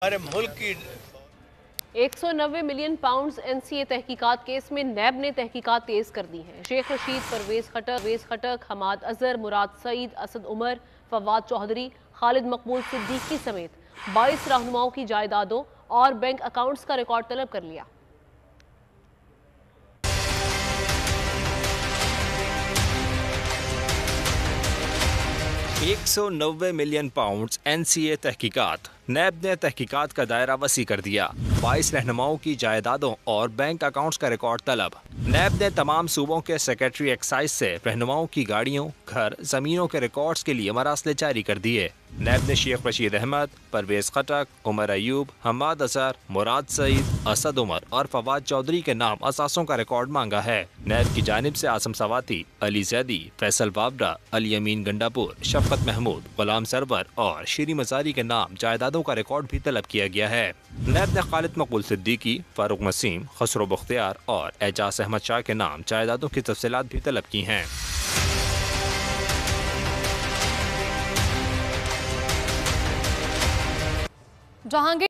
हमारे मुल्क की 190 मिलियन पाउंड्स एनसीए तहकीकात केस में नैब ने तहकीकात तेज कर दी है। शेख रशीद, परवेज खटक, हमाद अजहर, मुराद सईद, असद उमर, फवाद चौधरी, खालिद मकबूल सिद्दीकी समेत 22 रहनुमाओं की जायदादों और बैंक अकाउंट्स का रिकॉर्ड तलब कर लिया। £190 मिलियन एनसीए तहकीकात। नैब ने तहकीकात का दायरा वसी कर दिया। 22 रहनुमाओं की जायदादों और बैंक अकाउंट्स का रिकॉर्ड तलब। नैब ने तमाम सूबों के सेक्रेटरी एक्साइज से रहनुमाओं की गाड़ियों, घर, जमीनों के रिकॉर्ड्स के लिए मरासले जारी कर दिए। नैब ने शेख रशीद अहमद, परवेज खटक, उमर अयूब, हमाद अजहर, मुराद सईद, असद उमर और फवाद चौधरी के नाम असासों का रिकॉर्ड मांगा है। नैब की जानिब से आसम सवाती, अली जैदी, फैसल बाबरा, अली अमीन गंडापुर, शफकत महमूद, गुलाम सरवर और शीरी मजारी के नाम जायदादों का रिकॉर्ड भी तलब किया गया है। नैब ने खालिद मकबूल सिद्दीकी, फारूक नसीम, खसरो बख्तियार और एजाज अहमद शाह के नाम जायदादों की तफसीलात भी तलब की हैं। जहांगीर